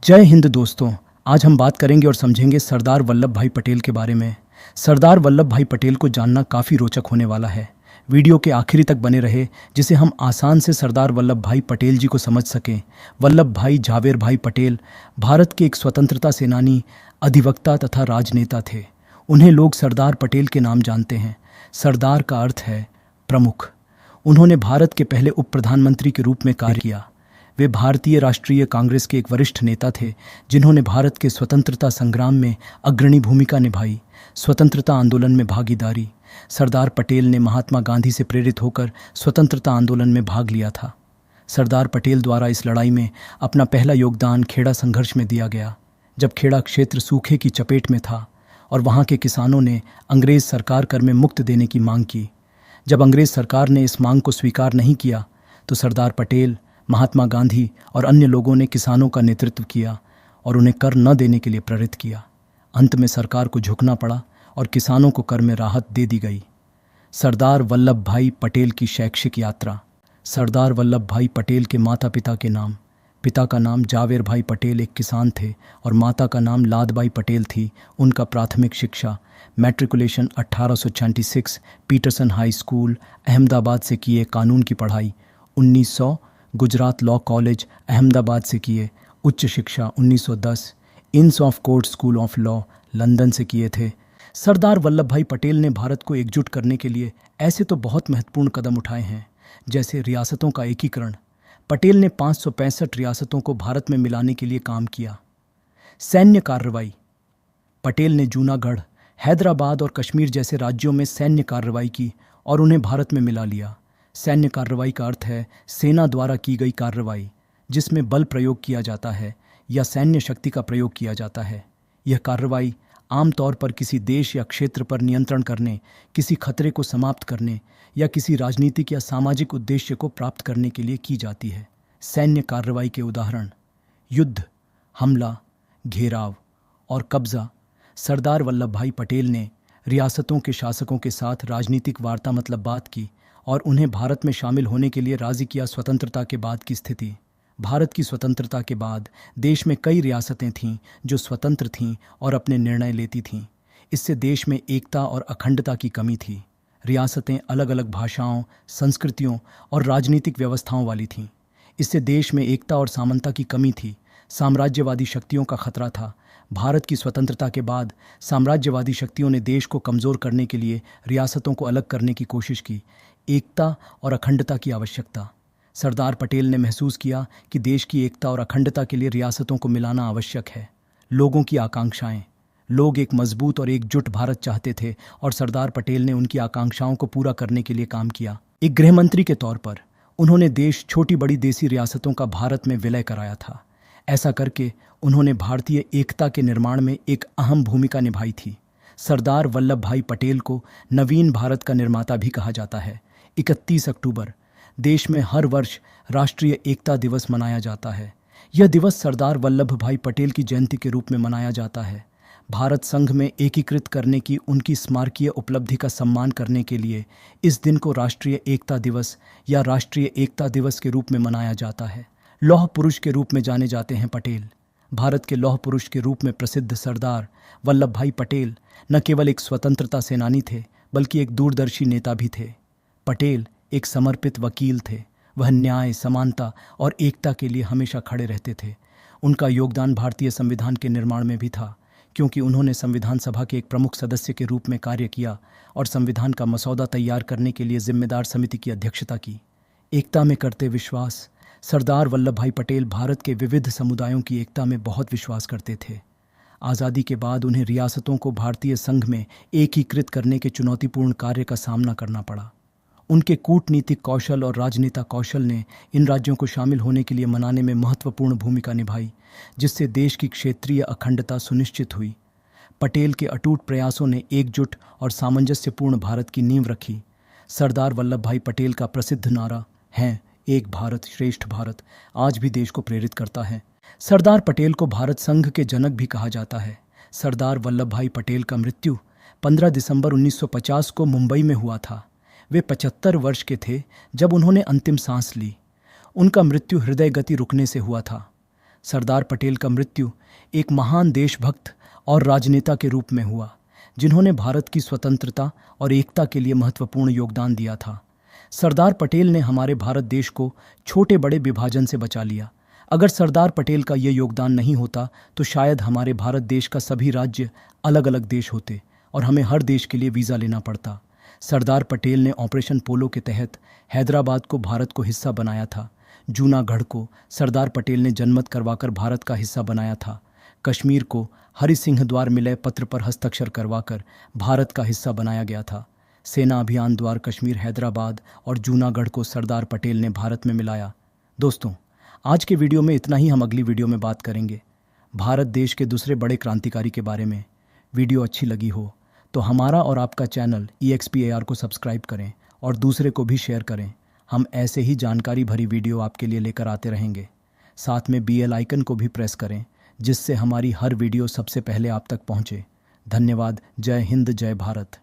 जय हिंद दोस्तों। आज हम बात करेंगे और समझेंगे सरदार वल्लभ भाई पटेल के बारे में। सरदार वल्लभ भाई पटेल को जानना काफ़ी रोचक होने वाला है। वीडियो के आखिरी तक बने रहे जिसे हम आसान से सरदार वल्लभ भाई पटेल जी को समझ सकें। वल्लभ भाई झावेर भाई पटेल भारत के एक स्वतंत्रता सेनानी, अधिवक्ता तथा राजनेता थे। उन्हें लोग सरदार पटेल के नाम जानते हैं। सरदार का अर्थ है प्रमुख। उन्होंने भारत के पहले उप प्रधानमंत्री के रूप में कार्य किया। वे भारतीय राष्ट्रीय कांग्रेस के एक वरिष्ठ नेता थे जिन्होंने भारत के स्वतंत्रता संग्राम में अग्रणी भूमिका निभाई। स्वतंत्रता आंदोलन में भागीदारी। सरदार पटेल ने महात्मा गांधी से प्रेरित होकर स्वतंत्रता आंदोलन में भाग लिया था। सरदार पटेल द्वारा इस लड़ाई में अपना पहला योगदान खेड़ा संघर्ष में दिया गया, जब खेड़ा क्षेत्र सूखे की चपेट में था और वहाँ के किसानों ने अंग्रेज सरकार कर में मुक्त देने की मांग की। जब अंग्रेज सरकार ने इस मांग को स्वीकार नहीं किया तो सरदार पटेल, महात्मा गांधी और अन्य लोगों ने किसानों का नेतृत्व किया और उन्हें कर न देने के लिए प्रेरित किया। अंत में सरकार को झुकना पड़ा और किसानों को कर में राहत दे दी गई। सरदार वल्लभ भाई पटेल की शैक्षिक यात्रा। सरदार वल्लभ भाई पटेल के माता पिता के नाम। पिता का नाम झावेर भाई पटेल एक किसान थे और माता का नाम लादबाई पटेल थी। उनका प्राथमिक शिक्षा matriculation 1836 Peterson high school Ahmedabad से किए। कानून की पढ़ाई 1900 गुजरात लॉ कॉलेज अहमदाबाद से किए। उच्च शिक्षा 1910 इंस of court school of law London से किए थे। सरदार वल्लभ भाई पटेल ने भारत को एकजुट करने के लिए ऐसे तो बहुत महत्वपूर्ण कदम उठाए हैं, जैसे रियासतों का एकीकरण। पटेल ने 565 रियासतों को भारत में मिलाने के लिए काम किया। सैन्य कार्रवाई। पटेल ने जूनागढ़, हैदराबाद और कश्मीर जैसे राज्यों में सैन्य कार्रवाई की और उन्हें भारत में मिला लिया। सैन्य कार्रवाई का अर्थ है सेना द्वारा की गई कार्रवाई जिसमें बल प्रयोग किया जाता है या सैन्य शक्ति का प्रयोग किया जाता है। यह कार्रवाई आमतौर पर किसी देश या क्षेत्र पर नियंत्रण करने, किसी खतरे को समाप्त करने या किसी राजनीतिक या सामाजिक उद्देश्य को प्राप्त करने के लिए की जाती है। सैन्य कार्रवाई के उदाहरण: युद्ध, हमला, घेराव और कब्जा। सरदार वल्लभ भाई पटेल ने रियासतों के शासकों के साथ राजनीतिक वार्ता मतलब बात की और उन्हें भारत में शामिल होने के लिए राजी किया। स्वतंत्रता के बाद की स्थिति। भारत की स्वतंत्रता के बाद देश में कई रियासतें थीं जो स्वतंत्र थीं और अपने निर्णय लेती थीं। इससे देश में एकता और अखंडता की कमी थी। रियासतें अलग अलग भाषाओं, संस्कृतियों और राजनीतिक व्यवस्थाओं वाली थीं। इससे देश में एकता और समानता की कमी थी। साम्राज्यवादी शक्तियों का खतरा था। भारत की स्वतंत्रता के बाद साम्राज्यवादी शक्तियों ने देश को कमज़ोर करने के लिए रियासतों को अलग करने की कोशिश की। एकता और अखंडता की आवश्यकता। सरदार पटेल ने महसूस किया कि देश की एकता और अखंडता के लिए रियासतों को मिलाना आवश्यक है। लोगों की आकांक्षाएं। लोग एक मजबूत और एकजुट भारत चाहते थे और सरदार पटेल ने उनकी आकांक्षाओं को पूरा करने के लिए काम किया। एक गृह मंत्री के तौर पर उन्होंने देश छोटी बड़ी देसी रियासतों का भारत में विलय कराया था। ऐसा करके उन्होंने भारतीय एकता के निर्माण में एक अहम भूमिका निभाई थी। सरदार वल्लभ भाई पटेल को नवीन भारत का निर्माता भी कहा जाता है। 31 अक्टूबर देश में हर वर्ष राष्ट्रीय एकता दिवस मनाया जाता है। यह दिवस सरदार वल्लभ भाई पटेल की जयंती के रूप में मनाया जाता है। भारत संघ में एकीकृत करने की उनकी स्मारकीय उपलब्धि का सम्मान करने के लिए इस दिन को राष्ट्रीय एकता दिवस या राष्ट्रीय एकता दिवस के रूप में मनाया जाता है। लौह पुरुष के रूप में जाने जाते हैं पटेल। भारत के लौह पुरुष के रूप में प्रसिद्ध सरदार वल्लभ भाई पटेल न केवल एक स्वतंत्रता सेनानी थे बल्कि एक दूरदर्शी नेता भी थे। पटेल एक समर्पित वकील थे। वह न्याय, समानता और एकता के लिए हमेशा खड़े रहते थे। उनका योगदान भारतीय संविधान के निर्माण में भी था, क्योंकि उन्होंने संविधान सभा के एक प्रमुख सदस्य के रूप में कार्य किया और संविधान का मसौदा तैयार करने के लिए जिम्मेदार समिति की अध्यक्षता की। एकता में करते विश्वास। सरदार वल्लभ भाई पटेल भारत के विविध समुदायों की एकता में बहुत विश्वास करते थे। आज़ादी के बाद उन्हें रियासतों को भारतीय संघ में एकीकृत करने के चुनौतीपूर्ण कार्य का सामना करना पड़ा। उनके कूटनीतिक कौशल और राजनेता कौशल ने इन राज्यों को शामिल होने के लिए मनाने में महत्वपूर्ण भूमिका निभाई, जिससे देश की क्षेत्रीय अखंडता सुनिश्चित हुई। पटेल के अटूट प्रयासों ने एकजुट और सामंजस्यपूर्ण भारत की नींव रखी। सरदार वल्लभ भाई पटेल का प्रसिद्ध नारा है एक भारत श्रेष्ठ भारत आज भी देश को प्रेरित करता है। सरदार पटेल को भारत संघ के जनक भी कहा जाता है। सरदार वल्लभ भाई पटेल का मृत्यु 15 दिसंबर 1950 को मुंबई में हुआ था। वे 75 वर्ष के थे जब उन्होंने अंतिम सांस ली। उनका मृत्यु हृदय गति रुकने से हुआ था। सरदार पटेल का मृत्यु एक महान देशभक्त और राजनेता के रूप में हुआ, जिन्होंने भारत की स्वतंत्रता और एकता के लिए महत्वपूर्ण योगदान दिया था। सरदार पटेल ने हमारे भारत देश को छोटे बड़े विभाजन से बचा लिया। अगर सरदार पटेल का ये योगदान नहीं होता तो शायद हमारे भारत देश का सभी राज्य अलग अलग देश होते और हमें हर देश के लिए वीज़ा लेना पड़ता। सरदार पटेल ने ऑपरेशन पोलो के तहत हैदराबाद को भारत को हिस्सा बनाया था। जूनागढ़ को सरदार पटेल ने जनमत करवाकर भारत का हिस्सा बनाया था। कश्मीर को हरि सिंह द्वार मिलय पत्र पर हस्ताक्षर करवाकर भारत का हिस्सा बनाया गया था। सेना अभियान द्वार कश्मीर, हैदराबाद और जूनागढ़ को सरदार पटेल ने भारत में मिलाया। दोस्तों, आज के वीडियो में इतना ही। हम अगली वीडियो में बात करेंगे भारत देश के दूसरे बड़े क्रांतिकारी के बारे में। वीडियो अच्छी लगी हो तो हमारा और आपका चैनल EXPAR को सब्सक्राइब करें और दूसरे को भी शेयर करें। हम ऐसे ही जानकारी भरी वीडियो आपके लिए लेकर आते रहेंगे। साथ में बेल आइकन को भी प्रेस करें, जिससे हमारी हर वीडियो सबसे पहले आप तक पहुंचे। धन्यवाद। जय हिंद, जय भारत।